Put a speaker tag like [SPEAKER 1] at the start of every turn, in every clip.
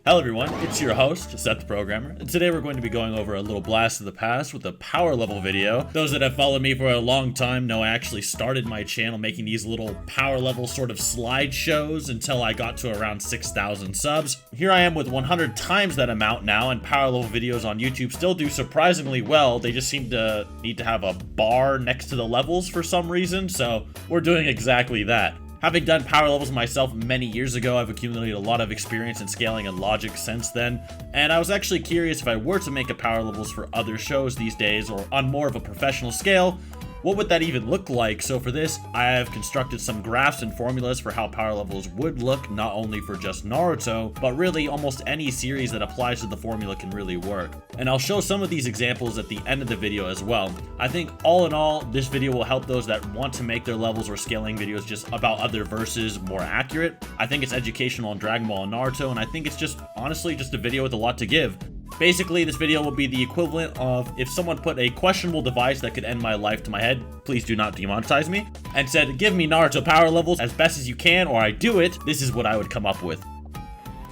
[SPEAKER 1] Hello everyone, it's your host, SethTheProgrammer, and today we're going to be going over a little blast of the past with a power level video. Those that have followed me for a long time know I actually started my channel making these little power level sort of slideshows until I got to around 6,000 subs. Here I am with 100 times that amount now, and power level videos on YouTube still do surprisingly well. They just seem to need to have a bar next to the levels for some reason, so we're doing exactly that. Having done power levels myself many years ago, I've accumulated a lot of experience in scaling and logic since then, and I was actually curious if I were to make a power levels for other shows these days or on more of a professional scale, what would that even look like? So for this, I have constructed some graphs and formulas for how power levels would look, not only for just Naruto, but really almost any series that applies to the formula can really work. And I'll show some of these examples at the end of the video as well. I think all in all, this video will help those that want to make their levels or scaling videos just about other verses more accurate. I think it's educational on Dragon Ball and Naruto, and I think it's just, honestly, just a video with a lot to give. Basically, this video will be the equivalent of if someone put a questionable device that could end my life to my head, please do not demonetize me, and said, give me Naruto power levels as best as you can or I do it, this is what I would come up with.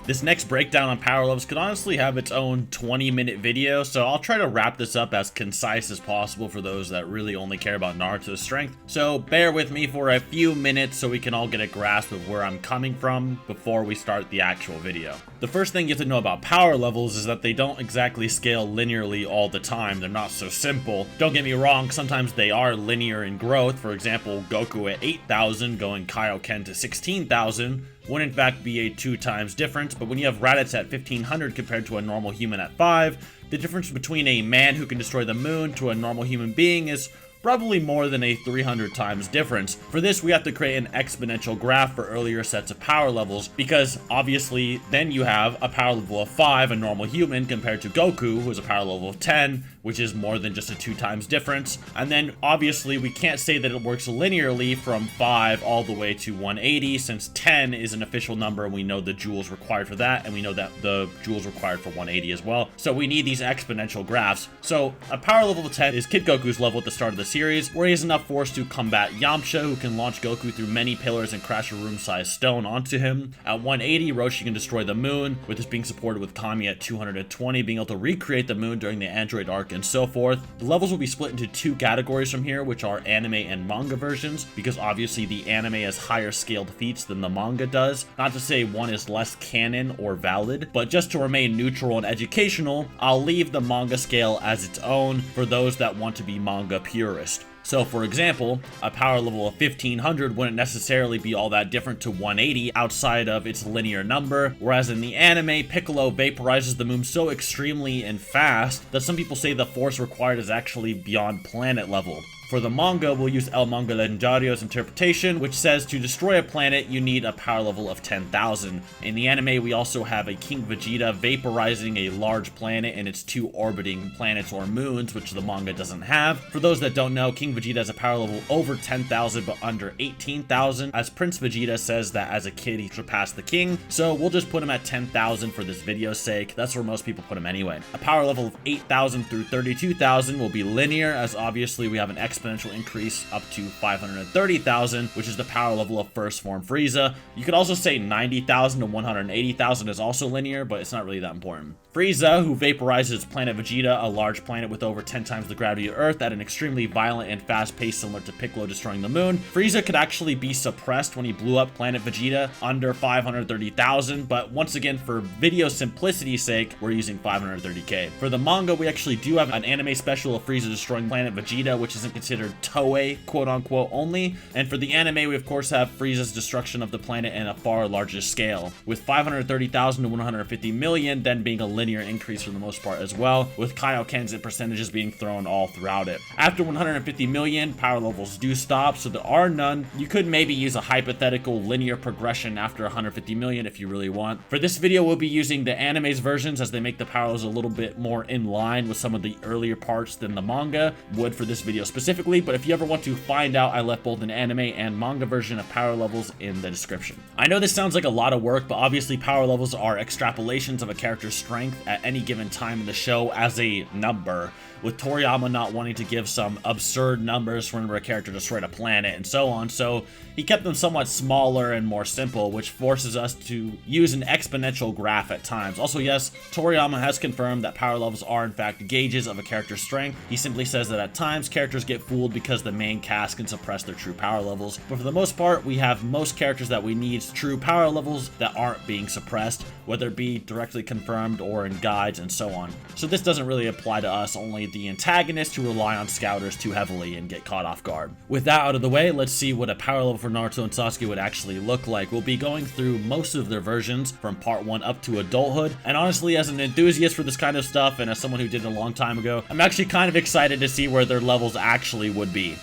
[SPEAKER 1] This next breakdown on power levels could honestly have its own 20-minute video, so I'll try to wrap this up as concise as possible for those that really only care about Naruto's strength. So bear with me for a few minutes so we can all get a grasp of where I'm coming from before we start the actual video. The first thing you have to know about power levels is that they don't exactly scale linearly all the time. They're not so simple. Don't get me wrong, sometimes they are linear in growth. For example, Goku at 8,000 going Kaioken to 16,000 would in fact be a 2 times difference, but when you have Raditz at 1500 compared to a normal human at 5, the difference between a man who can destroy the moon to a normal human being is probably more than a 300 times difference. For this, we have to create an exponential graph for earlier sets of power levels, because obviously then you have a power level of 5, a normal human, compared to Goku, who is a power level of 10, which is more than just a 2 times difference. And then obviously we can't say that it works linearly from 5 all the way to 180, since 10 is an official number and we know the joules required for that, and we know that the joules required for 180 as well. So we need these exponential graphs. So a power level of 10 is Kid Goku's level at the start of the series, where he has enough force to combat Yamcha, who can launch Goku through many pillars and crash a room-sized stone onto him. At 180, Roshi can destroy the moon, with this being supported with Kami at 220, being able to recreate the moon during the Android arc and so forth. The levels will be split into 2 categories from here, which are anime and manga versions, because obviously the anime has higher scaled feats than the manga does. Not to say one is less canon or valid, but just to remain neutral and educational, I'll leave the manga scale as its own for those that want to be manga purist. So for example, a power level of 1500 wouldn't necessarily be all that different to 180 outside of its linear number, whereas in the anime, Piccolo vaporizes the moon so extremely and fast that some people say the force required is actually beyond planet level. For the manga, we'll use El Manga Legendario's interpretation, which says to destroy a planet, you need a power level of 10,000. In the anime, we also have a King Vegeta vaporizing a large planet and its 2 orbiting planets or moons, which the manga doesn't have. For those that don't know, King Vegeta has a power level over 10,000 but under 18,000, as Prince Vegeta says that as a kid he surpassed the king, so we'll just put him at 10,000 for this video's sake. That's where most people put him anyway. A power level of 8,000 through 32,000 will be linear, as obviously we have an exponential increase up to 530,000, which is the power level of first form Frieza. You could also say 90,000 to 180,000 is also linear, but it's not really that important. Frieza, who vaporizes planet Vegeta, a large planet with over 10 times the gravity of Earth, at an extremely violent and fast pace similar to Piccolo destroying the moon. Frieza could actually be suppressed when he blew up planet Vegeta under 530,000, but once again, for video simplicity's sake, we're using 530k. For the manga, we actually do have an anime special of Frieza destroying planet Vegeta, which isn't considered Toei, quote-unquote, only. And for the anime, we of course have Frieza's destruction of the planet in a far larger scale, with 530,000 to 150 million then being a linear increase for the most part as well, with Kaioken's and percentages being thrown all throughout it. After 150 million, power levels do stop, so there are none. You could maybe use a hypothetical linear progression after 150 million if you really want. For this video, we'll be using the anime's versions, as they make the power levels a little bit more in line with some of the earlier parts than the manga would for this video specifically. specifically, but if you ever want to find out, I left both an anime and manga version of power levels in the description. I know this sounds like a lot of work, but obviously power levels are extrapolations of a character's strength at any given time in the show as a number, with Toriyama not wanting to give some absurd numbers for a character to destroy a planet and so on, so he kept them somewhat smaller and more simple, which forces us to use an exponential graph at times. Also, yes, Toriyama has confirmed that power levels are in fact gauges of a character's strength. He simply says that at times characters get fooled because the main cast can suppress their true power levels, but for the most part we have most characters that we need true power levels that aren't being suppressed, whether it be directly confirmed or in guides and so on. So this doesn't really apply to us, only the antagonists who rely on scouters too heavily and get caught off guard. With that out of the way, let's see what a power level for Naruto and Sasuke would actually look like. We'll be going through most of their versions from part 1 up to adulthood, and honestly, as an enthusiast for this kind of stuff and as someone who did it a long time ago, I'm actually kind of excited to see where their levels actually would be.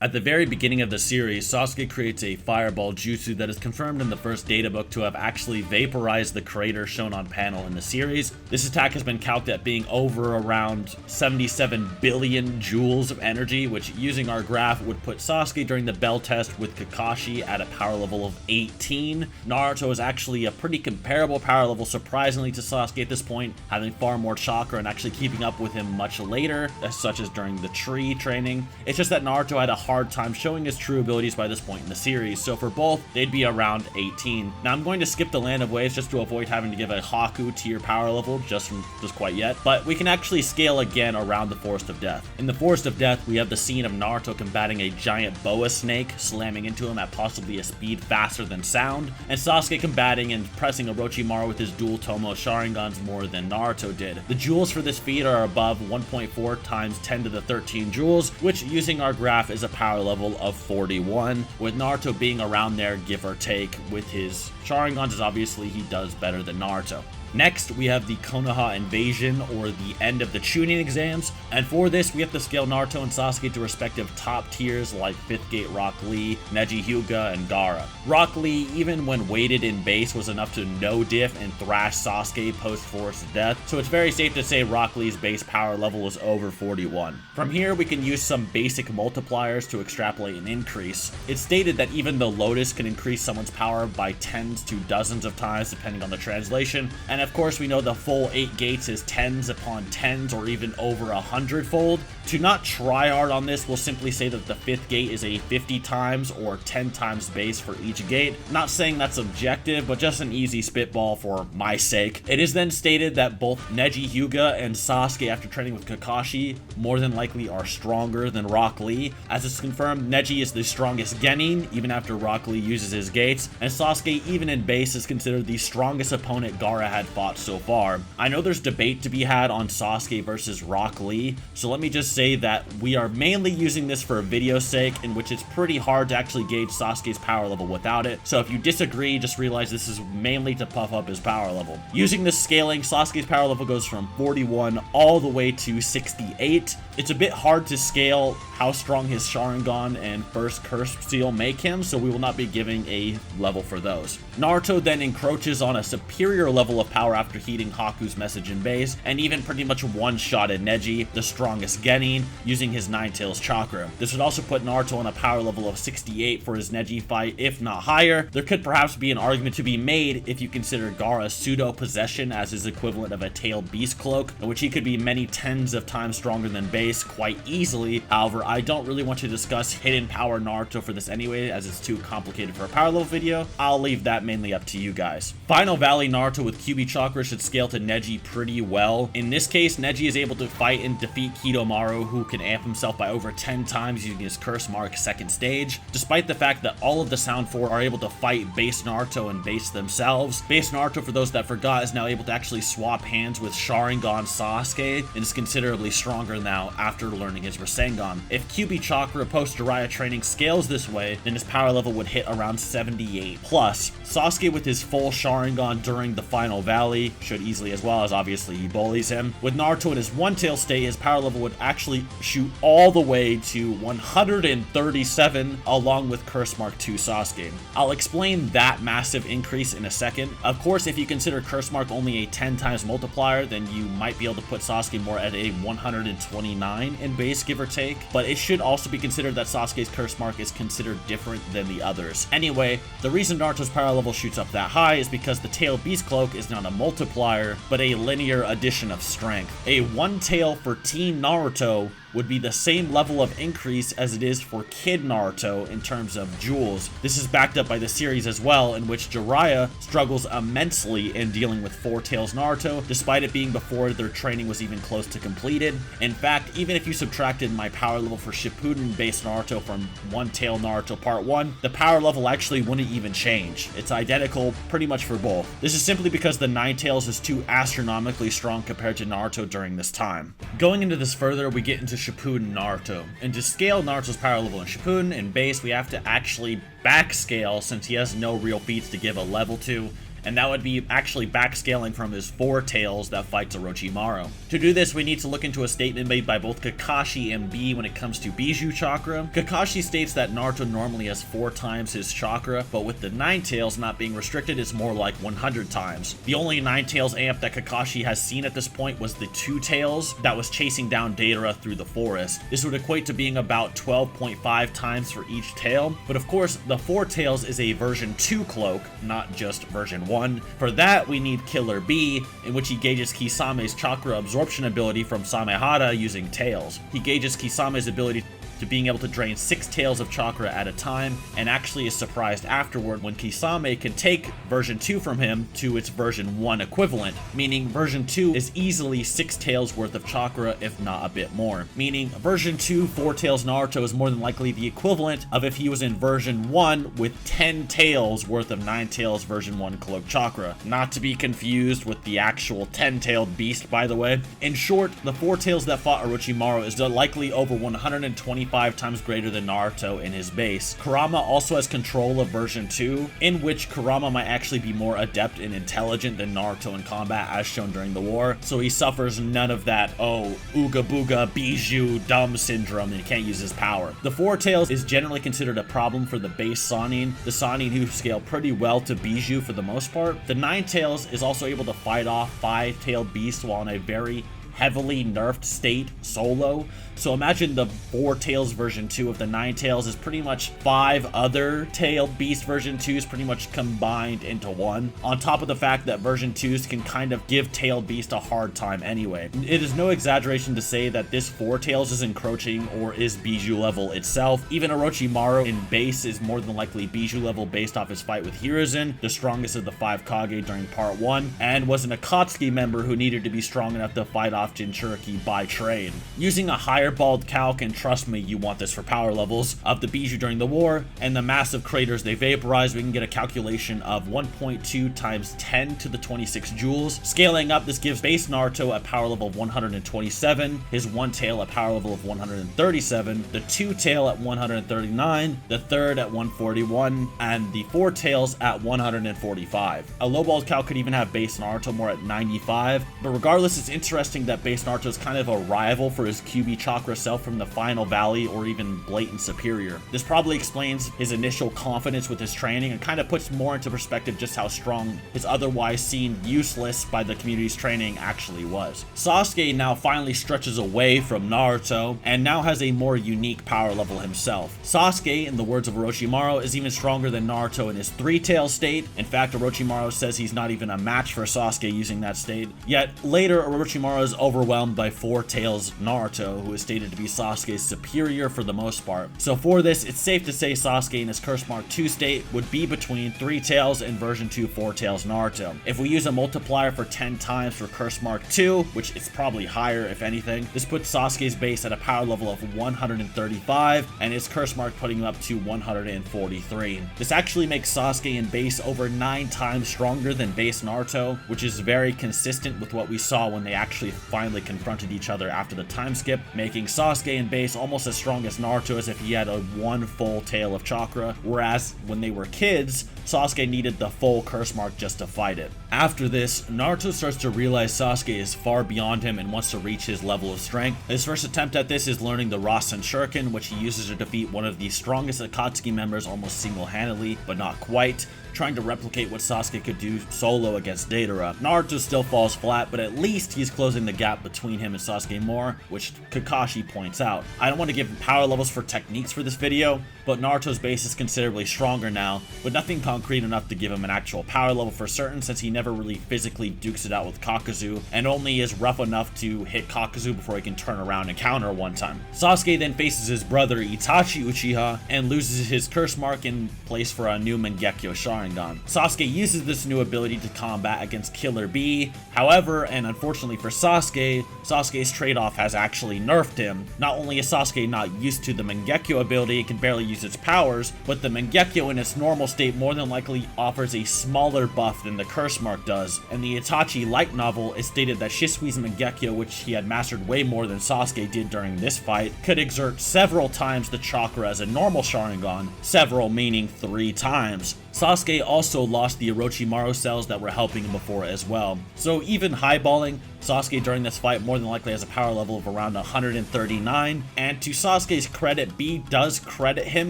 [SPEAKER 1] At the very beginning of the series, Sasuke creates a fireball jutsu that is confirmed in the first databook to have actually vaporized the crater shown on panel in the series. This attack has been calculated at being over around 77 billion joules of energy, which using our graph would put Sasuke during the bell test with Kakashi at a power level of 18. Naruto is actually a pretty comparable power level, surprisingly, to Sasuke at this point, having far more chakra and actually keeping up with him much later, such as during the tree training. It's just that Naruto had a hard time showing his true abilities by this point in the series, so for both, they'd be around 18. Now I'm going to skip the Land of Waves just to avoid having to give a Haku tier power level just quite yet, but we can actually scale again around the Forest of Death. In the Forest of Death, we have the scene of Naruto combating a giant boa snake, slamming into him at possibly a speed faster than sound, and Sasuke combating and pressing Orochimaru with his dual Tomo Sharingans more than Naruto did. The joules for this feat are above 1.4 times 10 to the 13 joules, which using our graph is a power level of 41, with Naruto being around there, give or take, with his Sharingans, as obviously he does better than Naruto. Next, we have the Konoha Invasion, or the end of the Chunin exams, and for this, we have to scale Naruto and Sasuke to respective top tiers like 5th Gate Rock Lee, Neji Hyuga, and Gaara. Rock Lee, even when weighted in base, was enough to no-diff and thrash Sasuke post-Forest of Death, so it's very safe to say Rock Lee's base power level is over 41. From here, we can use some basic multipliers to extrapolate an increase. It's stated that even the Lotus can increase someone's power by tens to dozens of times depending on the translation, and of course we know the full 8 gates is tens upon tens or even over 100-fold. To not try hard on this, we'll simply say that the 5th gate is a 50 times or 10 times base for each gate. Not saying that's objective, but just an easy spitball for my sake. It is then stated that both Neji Hyuga and Sasuke, after training with Kakashi, more than likely are stronger than Rock Lee. As it's confirmed, Neji is the strongest Genin, even after Rock Lee uses his gates, and Sasuke, even in base, is considered the strongest opponent Gaara had fought so far. I know there's debate to be had on Sasuke versus Rock Lee, so let me just say that we are mainly using this for video's sake, in which it's pretty hard to actually gauge Sasuke's power level without it, so if you disagree, just realize this is mainly to puff up his power level. Using this scaling, Sasuke's power level goes from 41 all the way to 68. It's a bit hard to scale how strong his Sharingan and first Curse Seal make him, so we will not be giving a level for those. Naruto then encroaches on a superior level of power after heeding Haku's message in base, and even pretty much one-shotted Neji, the strongest Genin, using his Nine Tails chakra. This would also put Naruto on a power level of 68 for his Neji fight, if not higher. There could perhaps be an argument to be made if you consider Gaara's pseudo-possession as his equivalent of a tailed beast cloak, in which he could be many tens of times stronger than base quite easily. However, I don't really want to discuss hidden power Naruto for this anyway, as it's too complicated for a power level video. I'll leave that mainly up to you guys. Final Valley Naruto with QB chakra should scale to Neji pretty well. In this case, Neji is able to fight and defeat Kidomaru, who can amp himself by over 10 times using his Curse Mark second stage, despite the fact that all of the Sound 4 are able to fight base Naruto and base themselves. Base Naruto, for those that forgot, is now able to actually swap hands with Sharingan Sasuke and is considerably stronger now after learning his Rasengan. If QB chakra Naruto post-Jiraiya training scales this way, then his power level would hit around 78 plus. Sasuke with his full Sharingan during the final valley should easily, as well as obviously he bullies him. With Naruto in his one-tail state, his power level would actually shoot all the way to 137 along with Curse Mark 2 Sasuke. I'll explain that massive increase in a second. Of course, if you consider Curse Mark only a 10 times multiplier, then you might be able to put Sasuke more at a 129 in base, give or take, but it should also be considered that Sasuke's Curse Mark is considered different than the others. Anyway, the reason Naruto's power level shoots up that high is because the Tail Beast Cloak is not a multiplier, but a linear addition of strength. A one tail for Teen Naruto would be the same level of increase as it is for Kid Naruto in terms of jewels. This is backed up by the series as well, in which Jiraiya struggles immensely in dealing with Four Tails Naruto, despite it being before their training was even close to completed. In fact, even if you subtracted my power level for Shippuden based Naruto from One Tail Naruto Part 1, the power level actually wouldn't even change. It's identical pretty much for both. This is simply because the Nine Tails is too astronomically strong compared to Naruto during this time. Going into this further, we get into Shippuden Naruto. And to scale Naruto's power level in Shippuden and base, we have to actually backscale since he has no real feats to give a level to, and that would be actually backscaling from his Four Tails that fights Orochimaru. To do this, we need to look into a statement made by both Kakashi and Bee when it comes to Bijou chakra. Kakashi states that Naruto normally has 4 times his chakra, but with the Nine Tails not being restricted, it's more like 100 times. The only Nine Tails amp that Kakashi has seen at this point was the Two Tails that was chasing down Deidara through the forest. This would equate to being about 12.5 times for each tail, but of course, the Four Tails is a version 2 cloak, not just version 1. For that, we need Killer Bee, in which he gauges Kisame's chakra absorption ability from Samehada using tails. He gauges Kisame's ability to being able to drain 6 tails of chakra at a time, and actually is surprised afterward when Kisame can take version 2 from him to its version 1 equivalent, meaning version 2 is easily 6 tails worth of chakra, if not a bit more. Meaning version 2 Four Tails Naruto is more than likely the equivalent of if he was in version 1 with 10 tails worth of Nine Tails version 1 cloak chakra. Not to be confused with the actual 10-tailed beast, by the way. In short, the Four Tails that fought Orochimaru is likely over 125 times greater than Naruto in his base. Kurama also has control of version 2, in which Kurama might actually be more adept and intelligent than Naruto in combat as shown during the war, so he suffers none of that, oh, ooga booga Bijou dumb syndrome, and he can't use his power. The Four Tails is generally considered a problem for the base Sannin, the Sannin who scale pretty well to Bijou for the most part. The Nine Tails is also able to fight off 5-tailed beasts while in a very heavily nerfed state solo. So imagine the Four Tails version 2 of the Nine Tails is pretty much 5 other tailed beast version 2s pretty much combined into one, on top of the fact that version 2s can kind of give tailed beast a hard time anyway. It is no exaggeration to say that this Four Tails is encroaching or is Bijou level itself. Even Orochimaru in base is more than likely Bijou level based off his fight with Hiruzen, the strongest of the 5 Kage during part 1, and was an Akatsuki member who needed to be strong enough to fight off Jinchuriki by trade. Using a higher bald calc, and trust me, you want this for power levels, of the Bijou during the war, and the massive craters they vaporized, we can get a calculation of 1.2 times 10 to the 26 joules. Scaling up, this gives base Naruto a power level of 127, his one tail a power level of 137, the two tail at 139, the third at 141, and the four tails at 145. A lowballed calc could even have base Naruto more at 95, but regardless, it's interesting that base Naruto is kind of a rival for his QB chakra self from the final valley, or even blatant superior. This probably explains his initial confidence with his training and kind of puts more into perspective just how strong his otherwise seen useless by the community's training actually was. Sasuke now finally stretches away from Naruto and now has a more unique power level himself. Sasuke, in the words of Orochimaru, is even stronger than Naruto in his three-tail state. In fact, Orochimaru says he's not even a match for Sasuke using that state. Yet later, Orochimaru is overwhelmed by four tails Naruto, who is stated to be Sasuke's superior for the most part. So for this, it's safe to say Sasuke in his Curse Mark 2 state would be between 3 tails and version 2 4 tails Naruto. If we use a multiplier for 10 times for Curse Mark 2, which is probably higher if anything, this puts Sasuke's base at a power level of 135 and his Curse Mark putting him up to 143. This actually makes Sasuke in base over 9 times stronger than base Naruto, which is very consistent with what we saw when they actually finally confronted each other after the time skip, making Sasuke and base almost as strong as Naruto as if he had a one full tail of chakra, whereas when they were kids, Sasuke needed the full curse mark just to fight it. After this, Naruto starts to realize Sasuke is far beyond him and wants to reach his level of strength. His first attempt at this is learning the Rasen Shuriken, which he uses to defeat one of the strongest Akatsuki members almost single-handedly, but not quite, trying to replicate what Sasuke could do solo against Deidara. Naruto still falls flat, but at least he's closing the gap between him and Sasuke more, which Kakashi points out. I don't want to give him power levels for techniques for this video, but Naruto's base is considerably stronger now, but nothing concrete enough to give him an actual power level for certain, since he never really physically dukes it out with Kakuzu, and only is rough enough to hit Kakuzu before he can turn around and counter one time. Sasuke then faces his brother Itachi Uchiha, and loses his curse mark in place for a new Mangekyo Sharingan. Sasuke uses this new ability to combat against Killer Bee, however, and unfortunately for Sasuke, Sasuke's trade-off has actually nerfed him. Not only is Sasuke not used to the Mangekyo ability, it can barely use its powers, but the Mangekyo in its normal state more than likely offers a smaller buff than the curse mark does. In the Itachi light novel, it stated that Shisui's Mangekyo, which he had mastered way more than Sasuke did during this fight, could exert several times the chakra as a normal Sharingan, several meaning 3 times. Sasuke also lost the Orochimaru cells that were helping him before as well. So even highballing, Sasuke during this fight more than likely has a power level of around 139, and to Sasuke's credit, B does credit him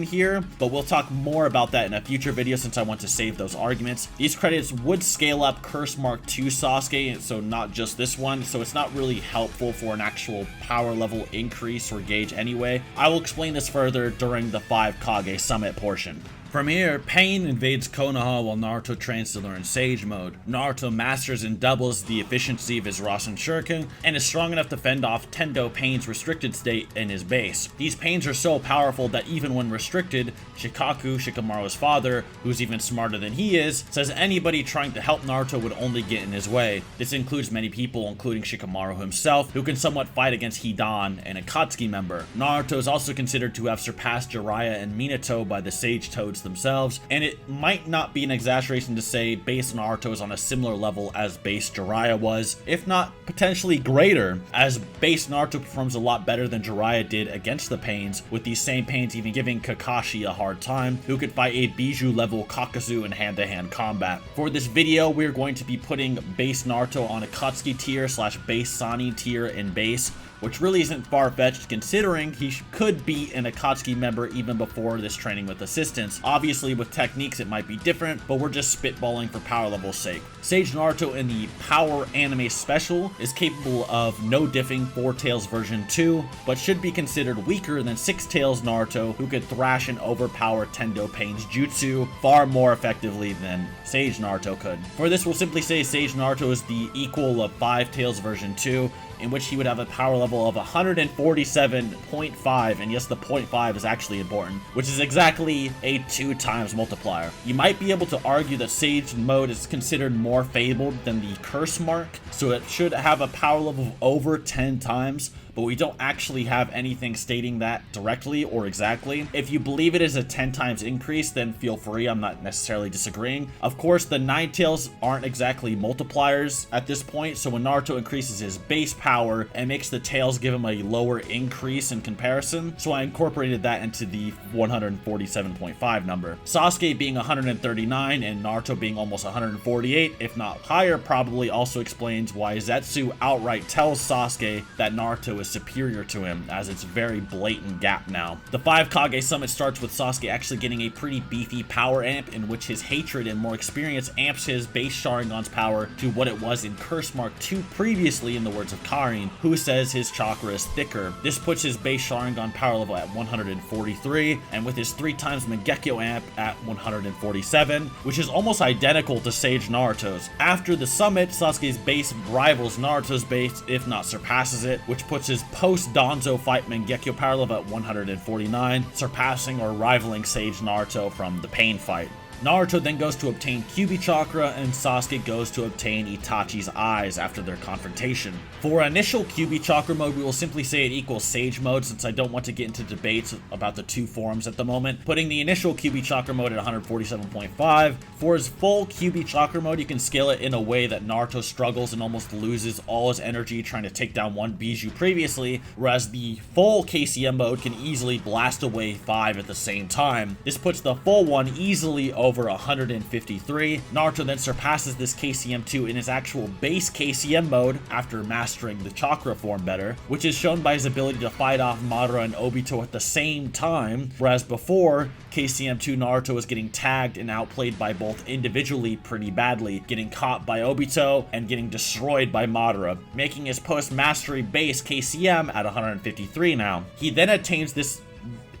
[SPEAKER 1] here, but we'll talk more about that in a future video since I want to save those arguments. These credits would scale up curse mark to Sasuke, so not just this one, so it's not really helpful for an actual power level increase or gauge anyway. I will explain this further during the 5 Kage summit portion. From here, Pain invades Konoha while Naruto trains to learn Sage Mode. Naruto masters and doubles the efficiency of his Rasen Shuriken, and is strong enough to fend off Tendo Pain's restricted state in his base. These Pains are so powerful that even when restricted, Shikaku, Shikamaru's father, who's even smarter than he is, says anybody trying to help Naruto would only get in his way. This includes many people, including Shikamaru himself, who can somewhat fight against Hidan, an Akatsuki member. Naruto is also considered to have surpassed Jiraiya and Minato by the Sage Toads themselves, and it might not be an exaggeration to say base Naruto is on a similar level as base Jiraiya was, if not potentially greater, as base Naruto performs a lot better than Jiraiya did against the Pains, with these same Pains even giving Kakashi a hard time, who could fight a Bijou level Kakuzu in hand-to-hand combat. For this video, we're going to be putting base Naruto on Akatsuki tier / base Sani tier in base, which really isn't far-fetched considering he could be an Akatsuki member even before this training with assistance. Obviously with techniques it might be different, but we're just spitballing for power level's sake. Sage Naruto in the Power Anime Special is capable of no diffing 4 Tails version 2, but should be considered weaker than 6 Tails Naruto, who could thrash and overpower Tendo Pain's jutsu far more effectively than Sage Naruto could. For this we'll simply say Sage Naruto is the equal of 5 Tails version 2, in which he would have a power level of 147.5, and yes, the 0.5 is actually important, which is exactly a 2 times multiplier. You might be able to argue that Sage Mode is considered more fabled than the curse mark, so it should have a power level of over 10 times, but we don't actually have anything stating that directly or exactly. If you believe it is a 10 times increase, then feel free, I'm not necessarily disagreeing. Of course, the 9 Tails aren't exactly multipliers at this point, so when Naruto increases his base power, it makes the Tails give him a lower increase in comparison, so I incorporated that into the 147.5 number. Sasuke being 139 and Naruto being almost 148, if not higher, probably also explains why Zetsu outright tells Sasuke that Naruto is superior to him, as it's very blatant gap now. The 5 Kage summit starts with Sasuke actually getting a pretty beefy power amp, in which his hatred and more experience amps his base Sharingan's power to what it was in Curse Mark 2 previously, in the words of Karin, who says his chakra is thicker. This puts his base Sharingan power level at 143, and with his 3 times Mangekyo amp at 147, which is almost identical to Sage Naruto's. After the summit, Sasuke's base rivals Naruto's base, if not surpasses it, which puts his post-Danzo fight Mangekyo power level at 149, surpassing or rivaling Sage Naruto from the Pain fight. Naruto then goes to obtain Kyuubi chakra, and Sasuke goes to obtain Itachi's eyes after their confrontation. For initial Kyuubi chakra mode, we will simply say it equals Sage mode, since I don't want to get into debates about the two forms at the moment, putting the initial Kyuubi chakra mode at 147.5. For his full Kyuubi chakra mode, you can scale it in a way that Naruto struggles and almost loses all his energy trying to take down one Bijuu previously, whereas the full KCM mode can easily blast away 5 at the same time. This puts the full one easily over 153. Naruto then surpasses this KCM2 in his actual base KCM mode after mastering the chakra form better, which is shown by his ability to fight off Madara and Obito at the same time, whereas before, KCM2 Naruto was getting tagged and outplayed by both individually pretty badly, getting caught by Obito and getting destroyed by Madara, making his post-mastery base KCM at 153 now. He then attains this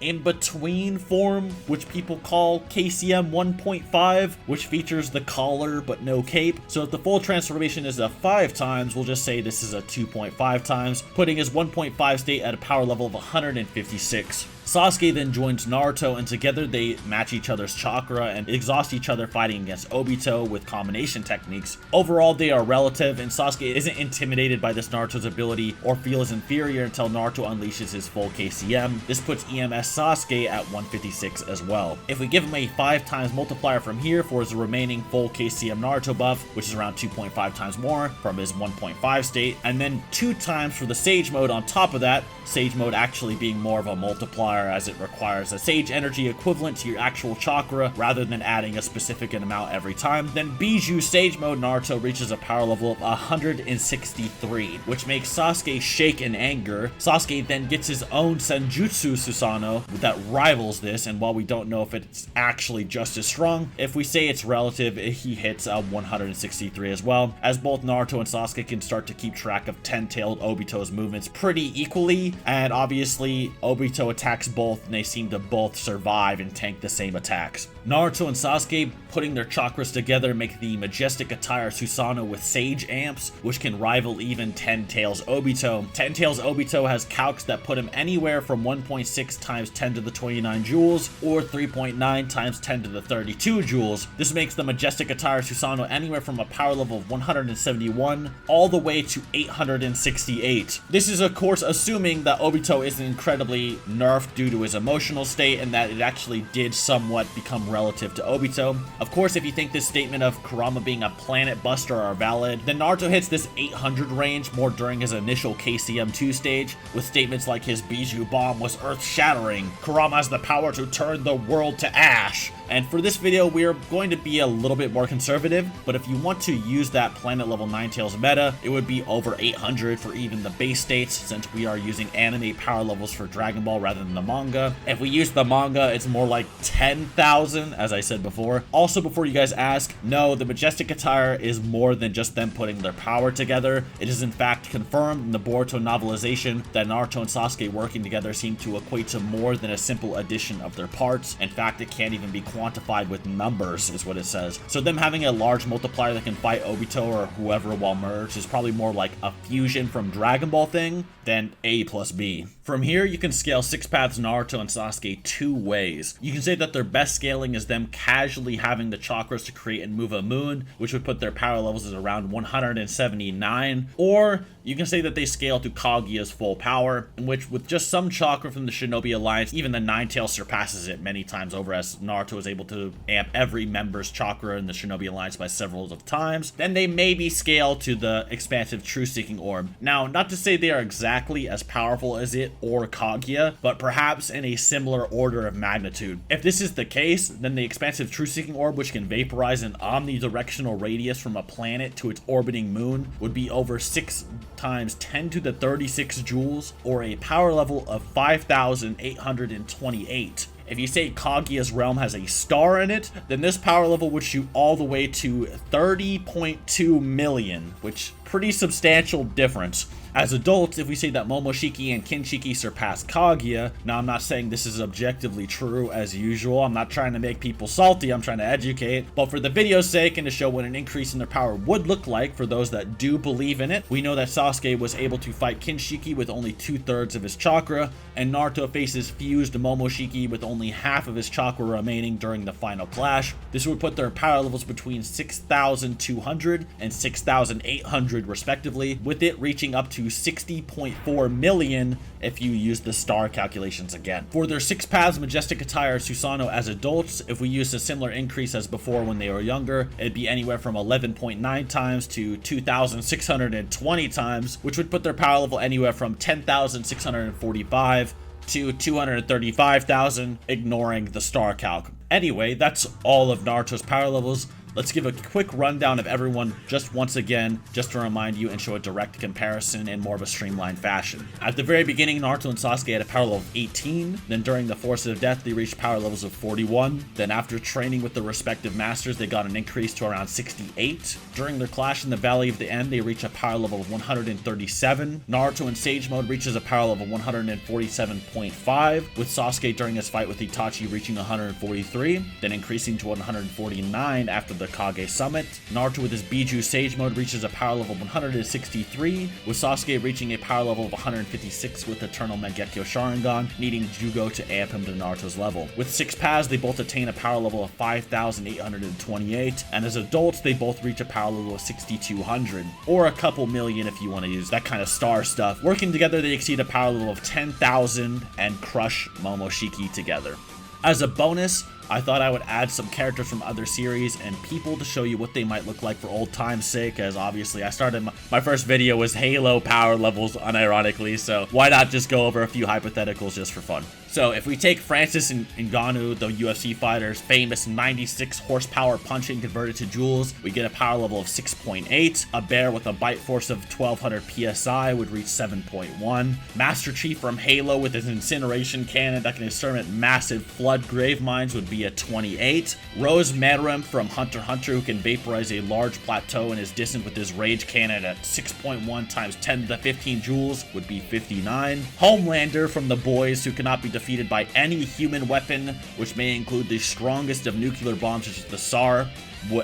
[SPEAKER 1] in-between form, which people call KCM 1.5, which features the collar but no cape. So if the full transformation is a 5 times, we'll just say this is a 2.5 times, putting his 1.5 state at a power level of 156. Sasuke then joins Naruto, and together they match each other's chakra and exhaust each other fighting against Obito with combination techniques. Overall, they are relative, and Sasuke isn't intimidated by this Naruto's ability or feels inferior until Naruto unleashes his full KCM. This puts EMS Sasuke at 156 as well. If we give him a 5 times multiplier from here for his remaining full KCM Naruto buff, which is around 2.5 times more from his 1.5 state, and then 2 times for the Sage mode on top of that, Sage mode actually being more of a multiplier as it requires a Sage energy equivalent to your actual chakra rather than adding a specific amount every time, then Bijuu Sage mode Naruto reaches a power level of 163, which makes Sasuke shake in anger. Sasuke then gets his own Senjutsu Susanoo that rivals this, and while we don't know if it's actually just as strong, if we say it's relative, he hits 163 as well, as both Naruto and Sasuke can start to keep track of 10-tailed Obito's movements pretty equally, and obviously Obito attacks both and they seem to both survive and tank the same attacks. Naruto and Sasuke putting their chakras together make the majestic attire Susanoo with Sage amps, which can rival even 10 Tails Obito. 10 Tails Obito has calcs that put him anywhere from 1.6 times 10 to the 29 joules or 3.9 times 10 to the 32 joules. This makes the majestic attire Susanoo anywhere from a power level of 171 all the way to 868. This is of course assuming that Obito isn't incredibly nerfed due to his emotional state and that it actually did somewhat become relative to Obito. Of course, if you think this statement of Kurama being a planet buster are valid, then Naruto hits this 800 range more during his initial KCM2 stage, with statements like his Bijuu bomb was earth-shattering, Kurama has the power to turn the world to ash. And for this video, we are going to be a little bit more conservative, but if you want to use that planet level 9 Tails meta, it would be over 800 for even the base states, since we are using anime power levels for Dragon Ball rather than the manga. If we use the manga, it's more like 10,000, as I said before. Also, before you guys ask, no, the majestic attire is more than just them putting their power together. It is in fact confirmed in the Boruto novelization that Naruto and Sasuke working together seem to equate to more than a simple addition of their parts. In fact, it can't even be quantified with numbers, is what it says. So them having a large multiplier that can fight Obito or whoever while merged is probably more like a fusion from Dragon Ball thing than A plus B. From here, you can scale 6 paths Naruto and Sasuke 2 ways. You can say that their best scaling is them casually having the chakras to create and move a moon, which would put their power levels at around 179, or you can say that they scale to Kaguya's full power, in which with just some chakra from the Shinobi Alliance, even the Nine Tails surpasses it many times over, as Naruto is able to amp every member's chakra in the Shinobi Alliance by several of times. Then they maybe scale to the expansive Truth-Seeking Orb. Now, not to say they are exactly as powerful as it or Kaguya, but perhaps in a similar order of magnitude. If this is the case, then the expansive Truth-Seeking Orb, which can vaporize an omnidirectional radius from a planet to its orbiting moon, would be over 6 times 10 to the 36 joules, or a power level of 5,828. If you say Kaguya's realm has a star in it, then this power level would shoot all the way to 30.2 million, which pretty substantial difference. As adults, if we say that Momoshiki and Kinshiki surpass Kaguya, now I'm not saying this is objectively true as usual, I'm not trying to make people salty, I'm trying to educate, but for the video's sake and to show what an increase in their power would look like for those that do believe in it, we know that Sasuke was able to fight Kinshiki with only 2/3 of his chakra, and Naruto faces fused Momoshiki with only only half of his chakra remaining during the final clash. This would put their power levels between 6,200 and 6,800 respectively, with it reaching up to 60.4 million if you use the star calculations again. For their 6 paths majestic attire Susanoo as adults, if we use a similar increase as before when they were younger, it'd be anywhere from 11.9 times to 2,620 times, which would put their power level anywhere from 10,645 to 235,000, ignoring the star calc. Anyway, that's all of Naruto's power levels. Let's give a quick rundown of everyone just once again, just to remind you and show a direct comparison in more of a streamlined fashion. At the very beginning, Naruto and Sasuke had a power level of 18, then during the Force of Death, they reached power levels of 41, then after training with the respective masters, they got an increase to around 68. During their clash in the Valley of the End, they reach a power level of 137. Naruto in Sage Mode reaches a power level of 147.5, with Sasuke during his fight with Itachi reaching 143, then increasing to 149 after the Hokage Summit. Naruto with his Biju Sage Mode reaches a power level of 163, with Sasuke reaching a power level of 156 with Eternal Mangekyo Sharingan, needing Jugo to amp him to Naruto's level. With 6 paths, they both attain a power level of 5,828, and as adults, they both reach a power level of 6,200, or a couple million if you want to use that kind of star stuff. Working together, they exceed a power level of 10,000 and crush Momoshiki together. As a bonus, I thought I would add some characters from other series and people to show you what they might look like for old time's sake, as obviously I started my first video was Halo power levels unironically, so why not just go over a few hypotheticals just for fun. So if we take Francis Ngannou, the UFC fighter's famous 96 horsepower punching converted to joules, we get a power level of 6.8. A bear with a bite force of 1200 psi would reach 7.1. Master Chief from Halo with his incineration cannon that can exterminate massive flood grave mines would be a 28. Rose Madram from Hunter x Hunter, who can vaporize a large plateau and is distant with his rage cannon at 6.1 times 10 to the 15 joules, would be 59. Homelander from The Boys, who cannot be defeated by any human weapon, which may include the strongest of nuclear bombs such as the SAR,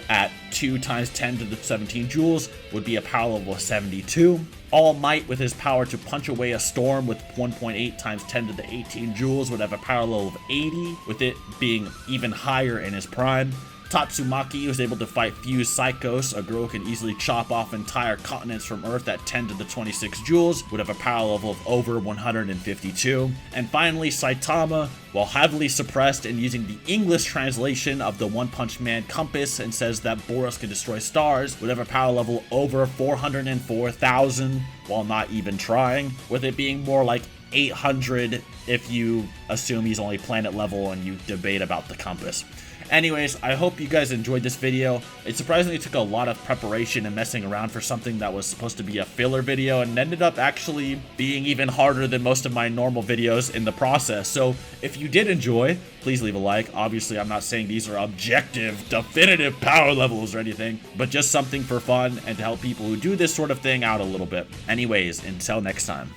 [SPEAKER 1] at 2 times 10 to the 17 joules, would be a power level of 72. All Might, with his power to punch away a storm with 1.8 times 10 to the 18 joules, would have a power level of 80, with it being even higher in his prime. Tatsumaki was able to fight Fuse Psychos, a girl who can easily chop off entire continents from Earth at 10 to the 26 joules, would have a power level of over 152. And finally, Saitama, while heavily suppressed and using the English translation of the One Punch Man compass and says that Boros can destroy stars, would have a power level over 404,000 while not even trying, with it being more like 800 if you assume he's only planet level and you debate about the compass. Anyways, I hope you guys enjoyed this video. It surprisingly took a lot of preparation and messing around for something that was supposed to be a filler video and ended up actually being even harder than most of my normal videos in the process. So if you did enjoy, please leave a like. Obviously, I'm not saying these are objective, definitive power levels or anything, but just something for fun and to help people who do this sort of thing out a little bit. Anyways, until next time.